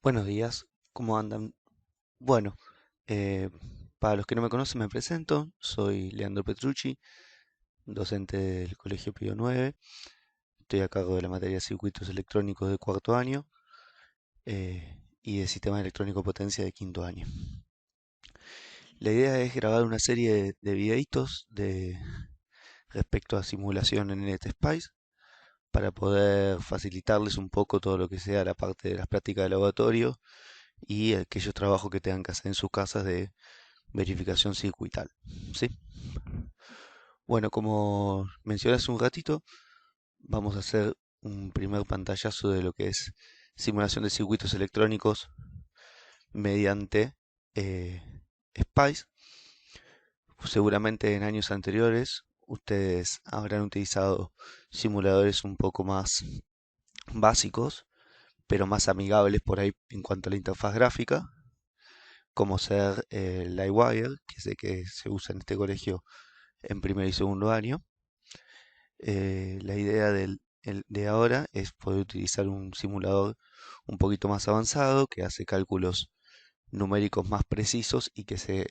Buenos días, ¿cómo andan? Bueno, eh, para los que no me conocen me presento, soy Leandro Petrucci, docente del Colegio Pío 9, estoy a cargo de la materia de circuitos electrónicos de cuarto año y de sistema electrónico potencia de quinto año. La idea es grabar una serie de videitos respecto a simulación en NetSpice para poder facilitarles un poco todo lo que sea la parte de las prácticas de laboratorio y aquellos trabajos que tengan que hacer en sus casas de verificación circuital. ¿Sí? Bueno, como mencioné hace un ratito, vamos a hacer un primer pantallazo de lo que es simulación de circuitos electrónicos mediante eh, SPICE. Seguramente en años anteriores ustedes habrán utilizado simuladores un poco más básicos, pero más amigables por ahí en cuanto a la interfaz gráfica, como ser Livewire, que sé que se usa en este colegio en primer y segundo año. La idea de ahora es poder utilizar un simulador un poquito más avanzado que hace cálculos numéricos más precisos y que se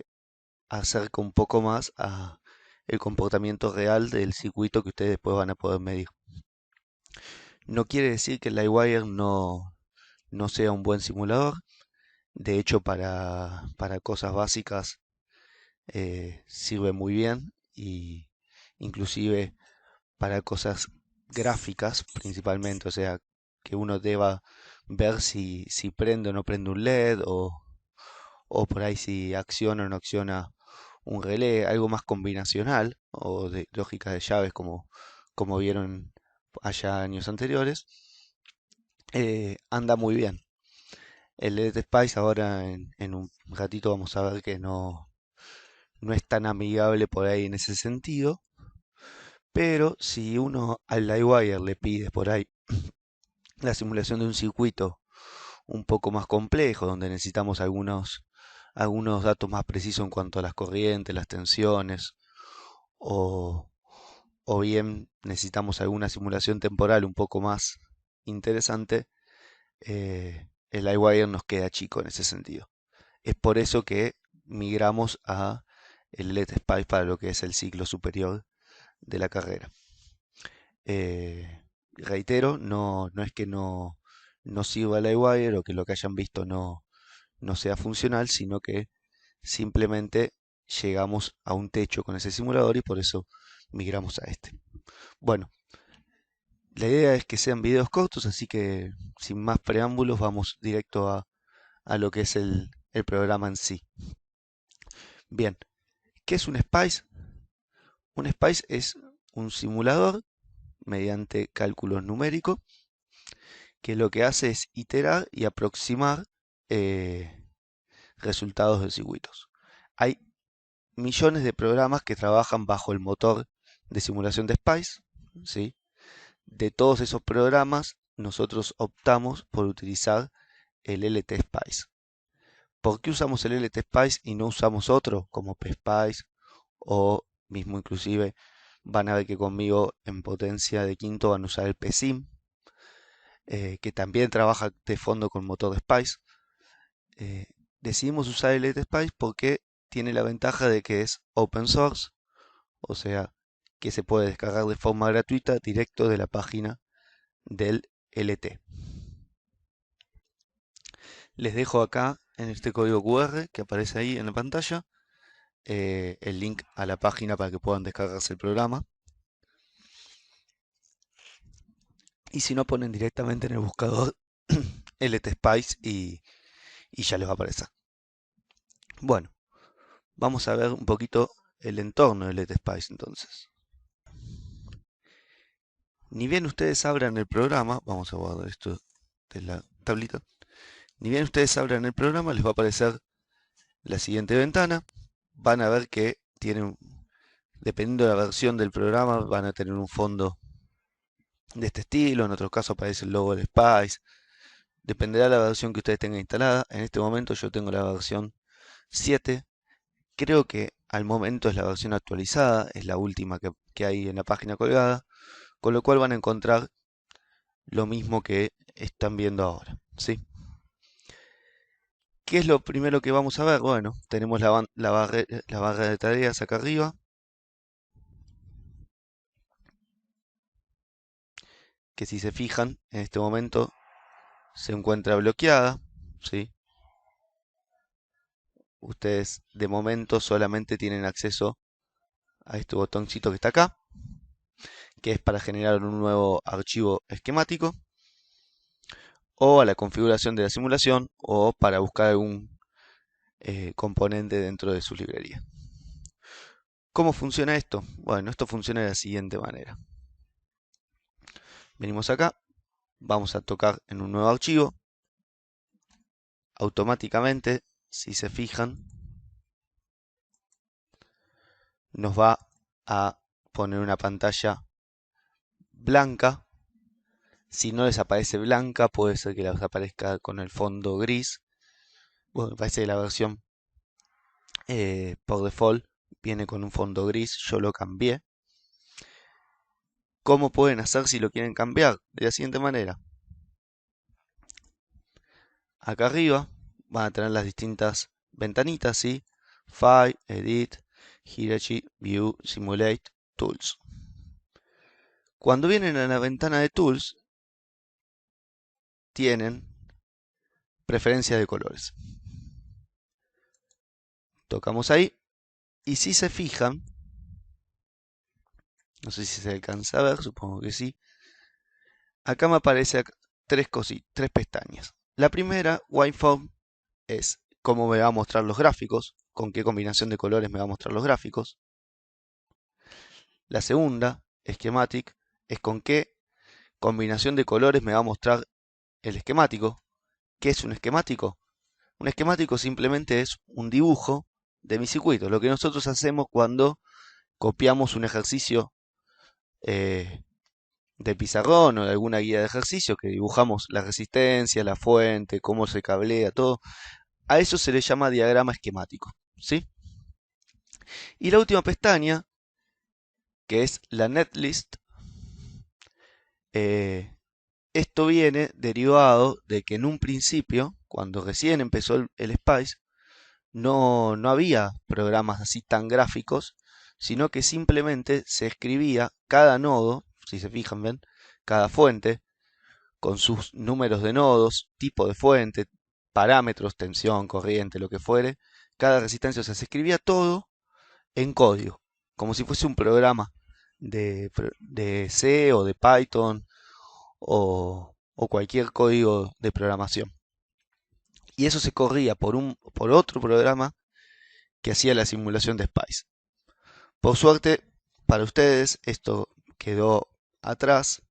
acerca un poco más a el comportamiento real del circuito que ustedes después van a poder medir. No quiere decir que el Livewire no sea un buen simulador. De hecho, para cosas básicas sirve muy bien y inclusive para cosas gráficas principalmente, o sea, que uno deba ver si prende o no prende un LED o por ahí si acciona o no acciona un relé, algo más combinacional o de lógica de llaves como vieron allá años anteriores, anda muy bien. El LED Spice ahora en un ratito vamos a ver que no es tan amigable por ahí en ese sentido, pero si uno al Livewire le pide por ahí la simulación de un circuito un poco más complejo, donde necesitamos algunos datos más precisos en cuanto a las corrientes, las tensiones, o, o bien necesitamos alguna simulación temporal un poco más interesante, el iWire nos queda chico en ese sentido. Es por eso que migramos a el LED Spice para lo que es el ciclo superior de la carrera. Reitero, no es que no sirva el iWire o que lo que hayan visto no sea funcional, sino que simplemente llegamos a un techo con ese simulador y por eso migramos a este. Bueno, la idea es que sean videos cortos, así que sin más preámbulos vamos directo a lo que es el programa en sí. Bien, ¿qué es un SPICE? Un SPICE es un simulador mediante cálculos numéricos que lo que hace es iterar y aproximar eh, resultados de circuitos. Hay millones de programas que trabajan bajo el motor de simulación de SPICE, ¿sí? De todos esos programas, nosotros optamos por utilizar el LT Spice. ¿Por qué usamos el LT Spice y no usamos otro como PSpice o mismo inclusive van a ver que conmigo en potencia de quinto van a usar el PSIM, que también trabaja de fondo con motor de Spice? Eh, Decidimos usar el LT Spice porque tiene la ventaja de que es open source, o sea, que se puede descargar de forma gratuita directo de la página del LT. Les dejo acá en este código QR que aparece ahí en la pantalla el link a la página para que puedan descargarse el programa. Y si no, ponen directamente en el buscador LT Spice y ya les va a aparecer. Bueno, vamos a ver un poquito el entorno del LT Spice entonces. Ni bien ustedes abran el programa, vamos a guardar esto de la tablita. Ni bien ustedes abran el programa, les va a aparecer la siguiente ventana. Van a ver que tienen, dependiendo de la versión del programa, van a tener un fondo de este estilo. En otros casos aparece el logo del Spice. Dependerá de la versión que ustedes tengan instalada. En este momento yo tengo la versión 7. Creo que al momento es la versión actualizada, es la última que hay en la página colgada, con lo cual van a encontrar lo mismo que están viendo ahora, ¿sí? ¿Qué es lo primero que vamos a ver? Bueno, tenemos la barra de tareas acá arriba, que si se fijan, en este momento se encuentra bloqueada, ¿sí? Ustedes de momento solamente tienen acceso a este botoncito que está acá, que es para generar un nuevo archivo esquemático, o a la configuración de la simulación, o para buscar algún componente dentro de su librería. ¿Cómo funciona esto? Bueno, esto funciona de la siguiente manera. Venimos acá, vamos a tocar en un nuevo archivo. Automáticamente, si se fijan, nos va a poner una pantalla blanca. Si no les aparece blanca, puede ser que les aparezca con el fondo gris. Bueno, me parece que la versión por default viene con un fondo gris. Yo lo cambié. ¿Cómo pueden hacer si lo quieren cambiar? De la siguiente manera. Acá arriba van a tener las distintas ventanitas, ¿sí? File, Edit, Hierarchy, View, Simulate, Tools. Cuando vienen a la ventana de Tools, tienen preferencias de colores. Tocamos ahí y si se fijan, no sé si se alcanza a ver, supongo que sí, acá me aparece tres pestañas. La primera, Waveform, es cómo me va a mostrar los gráficos, con qué combinación de colores me va a mostrar los gráficos. La segunda, Schematic, es con qué combinación de colores me va a mostrar el esquemático. ¿Qué es un esquemático? Un esquemático simplemente es un dibujo de mi circuito, lo que nosotros hacemos cuando copiamos un ejercicio de pizarrón o de alguna guía de ejercicio, que dibujamos la resistencia, la fuente, cómo se cablea, todo. A eso se le llama diagrama esquemático, ¿sí? Y la última pestaña, que es la netlist, esto viene derivado de que en un principio, cuando recién empezó el Spice, no había programas así tan gráficos, sino que simplemente se escribía cada nodo, si se fijan bien, cada fuente, con sus números de nodos, tipo de fuente, parámetros, tensión, corriente, lo que fuere, cada resistencia, o sea, se escribía todo en código, como si fuese un programa de C o de Python o cualquier código de programación. Y eso se corría por otro programa que hacía la simulación de Spice. Por suerte, para ustedes, esto quedó atrás,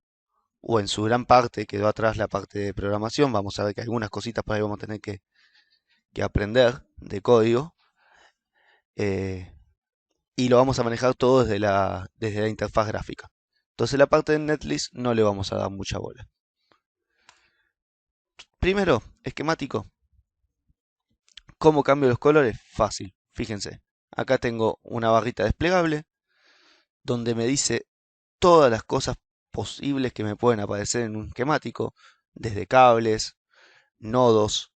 o en su gran parte quedó atrás la parte de programación. Vamos a ver que algunas cositas por ahí vamos a tener que aprender de código. eh, y lo vamos a manejar todo desde la interfaz gráfica. Entonces la parte de netlist no le vamos a dar mucha bola. Primero, esquemático. ¿Cómo cambio los colores? Fácil, fíjense. Acá tengo una barrita desplegable donde me dice todas las cosas posibles que me pueden aparecer en un esquemático, desde cables, nodos,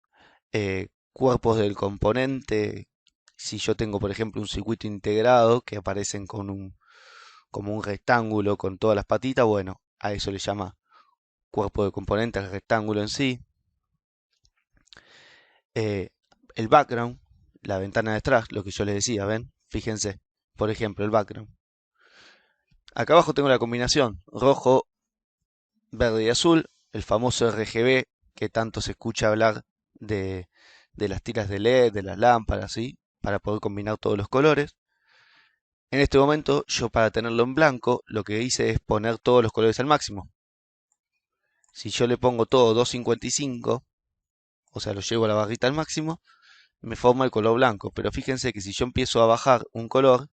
cuerpos del componente. Si yo tengo, por ejemplo, un circuito integrado que aparecen como un rectángulo con todas las patitas, bueno, a eso le llama cuerpo de componente al rectángulo en sí. Eh, el background, la ventana de detrás, lo que yo les decía, ¿ven? Fíjense, por ejemplo, el background. Acá abajo tengo la combinación rojo, verde y azul, el famoso RGB que tanto se escucha hablar de, de las tiras de LED, de las lámparas, ¿sí? Para poder combinar todos los colores. En este momento, yo para tenerlo en blanco, lo que hice es poner todos los colores al máximo. Si yo le pongo todo 255, o sea, lo llevo a la barrita al máximo, me forma el color blanco. Pero fíjense que si yo empiezo a bajar un color,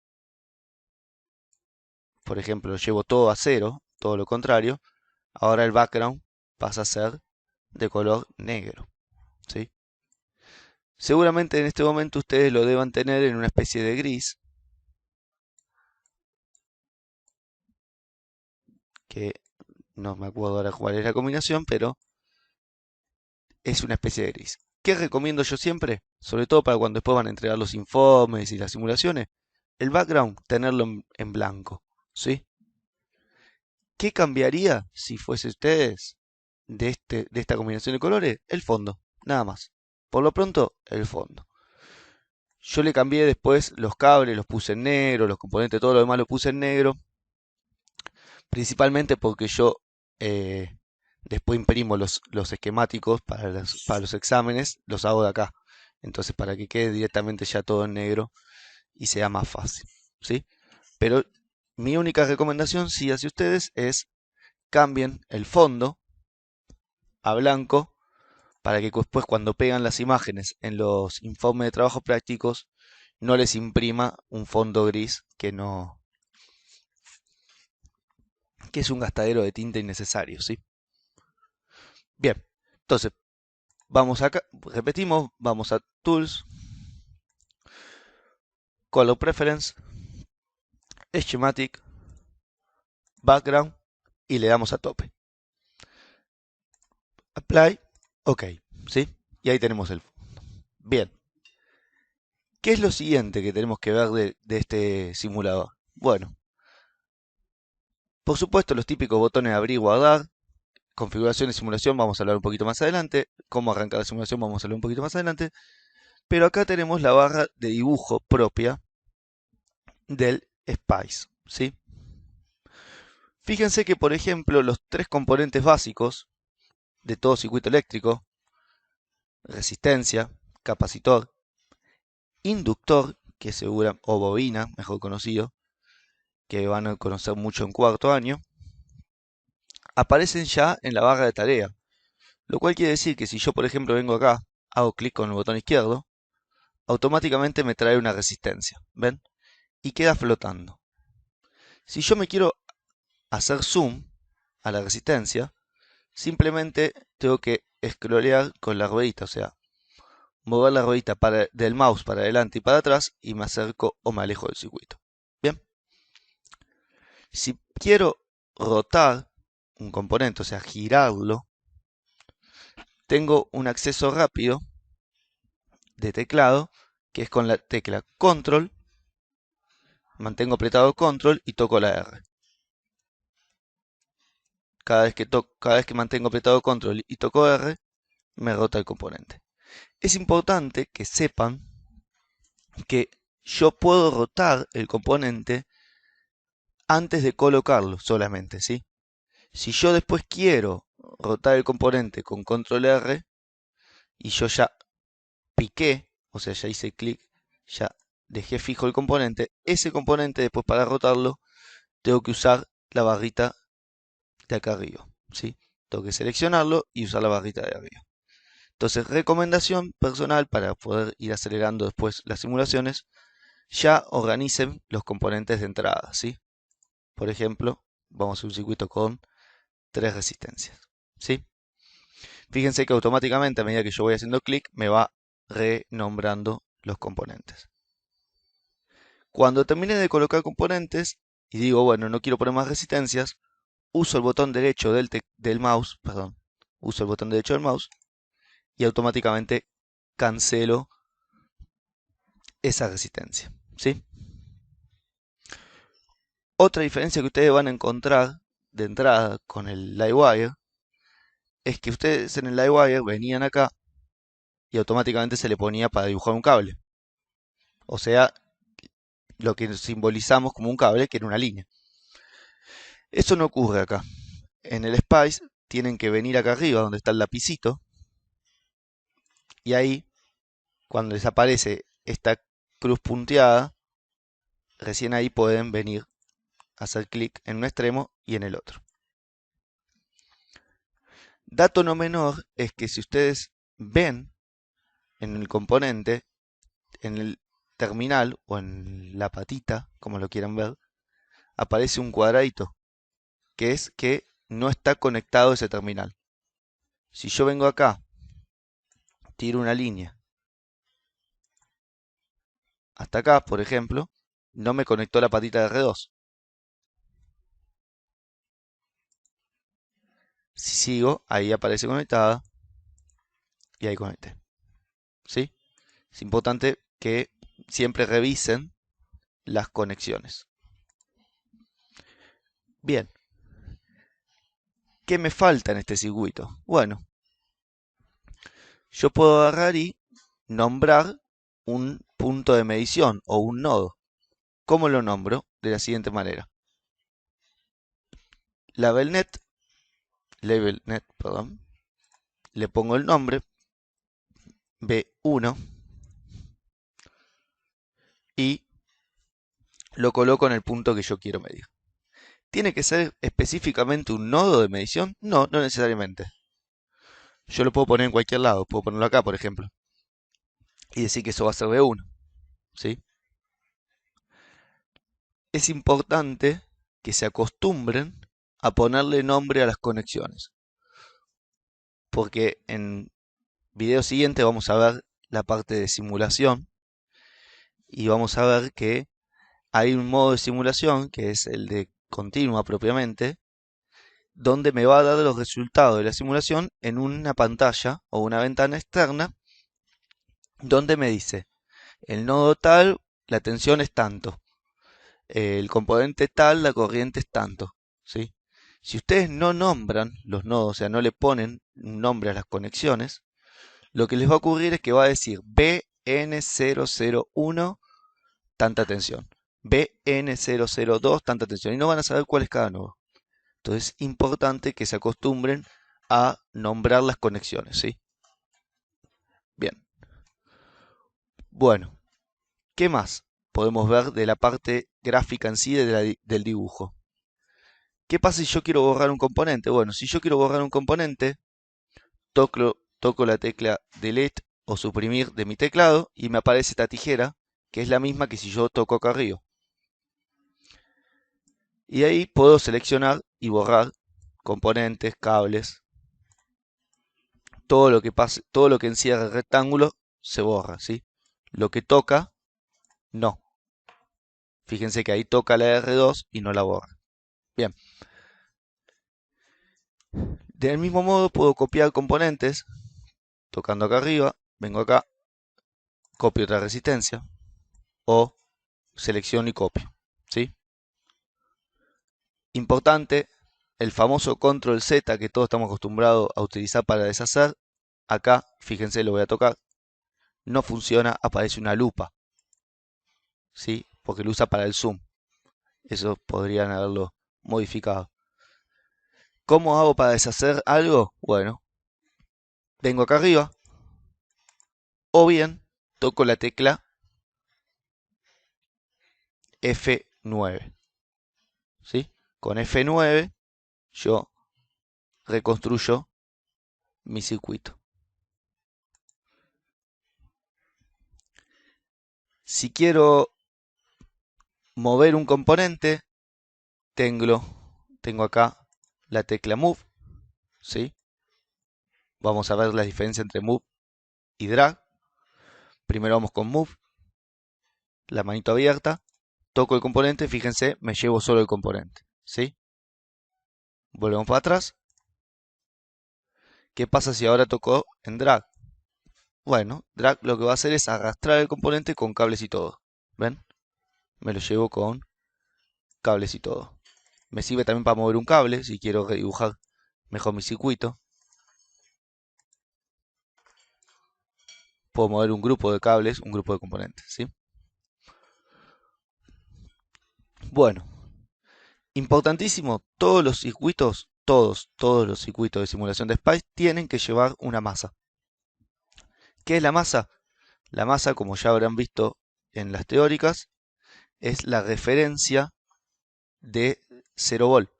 por ejemplo, lo llevo todo a cero, todo lo contrario, ahora el background pasa a ser de color negro, ¿sí? Seguramente en este momento ustedes lo deban tener en una especie de gris, que no me acuerdo ahora cuál es la combinación, pero es una especie de gris. ¿Qué recomiendo yo siempre? Sobre todo para cuando después van a entregar los informes y las simulaciones. El background, tenerlo en blanco. ¿Sí? ¿Qué cambiaría si fuese ustedes de esta combinación de colores? El fondo, nada más. Por lo pronto, el fondo. Yo le cambié después los cables, los puse en negro, los componentes, todo lo demás lo puse en negro. Principalmente porque yo después imprimo los esquemáticos para los exámenes, los hago de acá. Entonces, para que quede directamente ya todo en negro y sea más fácil. ¿Sí? Pero mi única recomendación, si hacia ustedes, es cambien el fondo a blanco para que después cuando pegan las imágenes en los informes de trabajo prácticos no les imprima un fondo gris que es un gastadero de tinta innecesario, ¿sí? Bien, entonces vamos acá, repetimos, vamos a Tools, Color Preference, Schematic, Background y le damos a tope. Apply, OK, ¿sí? Y ahí tenemos el fondo. Bien, ¿qué es lo siguiente que tenemos que ver de este simulador? Bueno, por supuesto los típicos botones abrir y guardar, configuración y simulación vamos a hablar un poquito más adelante, cómo arrancar la simulación vamos a hablar un poquito más adelante, pero acá tenemos la barra de dibujo propia del Spice, ¿sí? Fíjense que, por ejemplo, los tres componentes básicos de todo circuito eléctrico, resistencia, capacitor, inductor, que segura, o bobina, mejor conocido, que van a conocer mucho en cuarto año, aparecen ya en la barra de tarea. Lo cual quiere decir que si yo, por ejemplo, vengo acá, hago clic con el botón izquierdo, automáticamente me trae una resistencia, ¿ven? Y queda flotando. Si yo me quiero hacer zoom a la resistencia, simplemente tengo que scrollear con la ruedita, o sea, mover la ruedita del mouse para adelante y para atrás y me acerco o me alejo del circuito. Bien, si quiero rotar un componente, o sea, girarlo, tengo un acceso rápido de teclado que es con la tecla control, mantengo apretado control y toco la R. Cada vez que mantengo apretado control y toco R, me rota el componente. Es importante que sepan que yo puedo rotar el componente antes de colocarlo solamente, ¿sí? Si yo después quiero rotar el componente con control R y yo ya piqué, o sea, ya hice clic, ya dejé fijo el componente, ese componente después para rotarlo tengo que usar la barrita de acá arriba, ¿sí? Tengo que seleccionarlo y usar la barrita de arriba. Entonces, recomendación personal para poder ir acelerando después las simulaciones, ya organicen los componentes de entrada, ¿sí? Por ejemplo, vamos a un circuito con 3 resistencias, ¿sí? Fíjense que automáticamente a medida que yo voy haciendo clic me va renombrando los componentes. Cuando termine de colocar componentes y digo, bueno, no quiero poner más resistencias, uso el botón derecho del mouse, perdón, uso el botón derecho del mouse y automáticamente cancelo esa resistencia, ¿sí? Otra diferencia que ustedes van a encontrar de entrada con el Livewire es que ustedes en el Livewire venían acá y automáticamente se le ponía para dibujar un cable. O sea, lo que simbolizamos como un cable, que era una línea. Eso no ocurre acá. En el Spice tienen que venir acá arriba donde está el lapicito y ahí, cuando les aparece esta cruz punteada, recién ahí pueden venir a hacer clic en un extremo y en el otro. Dato no menor es que si ustedes ven en el componente, en el terminal o en la patita, como lo quieran ver, aparece un cuadradito, que es que no está conectado ese terminal. Si yo vengo acá, tiro una línea hasta acá, por ejemplo, no me conectó la patita de R2. Si sigo, ahí aparece conectada y ahí conecté. ¿sí? Es importante que siempre revisen las conexiones. Bien, ¿qué me falta en este circuito? Bueno, yo puedo agarrar y nombrar un punto de medición o un nodo. ¿Cómo lo nombro? De la siguiente manera. Labelnet, perdón, le pongo el nombre B1 y lo coloco en el punto que yo quiero medir. ¿Tiene que ser específicamente un nodo de medición? No, no necesariamente. Yo lo puedo poner en cualquier lado, puedo ponerlo acá, por ejemplo, y decir que eso va a ser B1, ¿sí? Es importante que se acostumbren a ponerle nombre a las conexiones, porque en video siguiente vamos a ver la parte de simulación y vamos a ver que hay un modo de simulación, que es el de continua propiamente, donde me va a dar los resultados de la simulación en una pantalla o una ventana externa, donde me dice, el nodo tal, la tensión es tanto, el componente tal, la corriente es tanto, ¿sí? Si ustedes no nombran los nodos, o sea, no le ponen un nombre a las conexiones, lo que les va a ocurrir es que va a decir BN001 tanta tensión, BN002 tanta tensión, y no van a saber cuál es cada nodo. Entonces es importante que se acostumbren a nombrar las conexiones, ¿sí? Bien. Bueno, ¿qué más podemos ver de la parte gráfica en sí del dibujo? ¿Qué pasa si yo quiero borrar un componente? Bueno, si yo quiero borrar un componente, toco la tecla Delete o suprimir de mi teclado y me aparece esta tijera, que es la misma que si yo toco acá arriba. Y ahí puedo seleccionar y borrar componentes, cables, todo lo que pase, todo lo que encierre el rectángulo se borra, ¿sí? Lo que toca, no. Fíjense que ahí toca la R2 y no la borra. Bien. Del mismo modo puedo copiar componentes, tocando acá arriba, vengo acá, copio otra resistencia, o selecciono y copio, ¿sí? Importante, el famoso control Z que todos estamos acostumbrados a utilizar para deshacer, acá, fíjense, lo voy a tocar, no funciona, aparece una lupa, ¿sí? Porque lo usa para el zoom. Eso podrían haberlo modificado. ¿Cómo hago para deshacer algo? Bueno, vengo acá arriba, o bien toco la tecla F9, ¿sí? Con F9 yo reconstruyo mi circuito. Si quiero mover un componente, tengo acá la tecla Move, ¿sí? Vamos a ver la diferencia entre Move y Drag. Primero vamos con Move, la manito abierta, toco el componente, fíjense, me llevo solo el componente, ¿sí? Volvemos para atrás. ¿Qué pasa si ahora toco en Drag? Bueno, Drag lo que va a hacer es arrastrar el componente con cables y todo. ¿Ven? Me lo llevo con cables y todo. Me sirve también para mover un cable, si quiero redibujar mejor mi circuito. Puedo mover un grupo de cables, un grupo de componentes, ¿sí? Bueno, importantísimo, todos los circuitos, todos los circuitos de simulación de SPICE tienen que llevar una masa. ¿Qué es la masa? La masa, como ya habrán visto en las teóricas, es la referencia de 0 volt.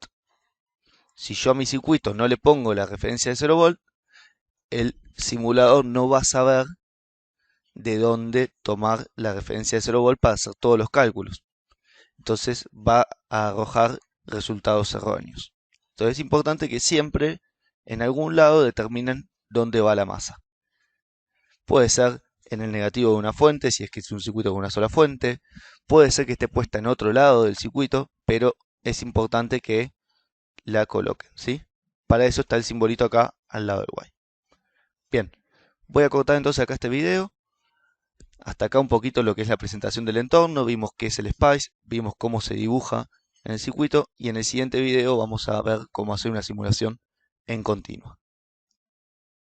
Si yo a mi circuito no le pongo la referencia de 0 volt, el simulador no va a saber de dónde tomar la referencia de 0 volt para hacer todos los cálculos. Entonces va a arrojar resultados erróneos. Entonces es importante que siempre en algún lado determinen dónde va la masa. Puede ser en el negativo de una fuente, si es que es un circuito con una sola fuente. Puede ser que esté puesta en otro lado del circuito, pero es importante que la coloquen, ¿sí? Para eso está el simbolito acá al lado del Y. Bien, voy a cortar entonces acá este video Hasta acá un poquito lo que es la presentación del entorno, vimos qué es el Spice, vimos cómo se dibuja en el circuito y en el siguiente video vamos a ver cómo hacer una simulación en continua.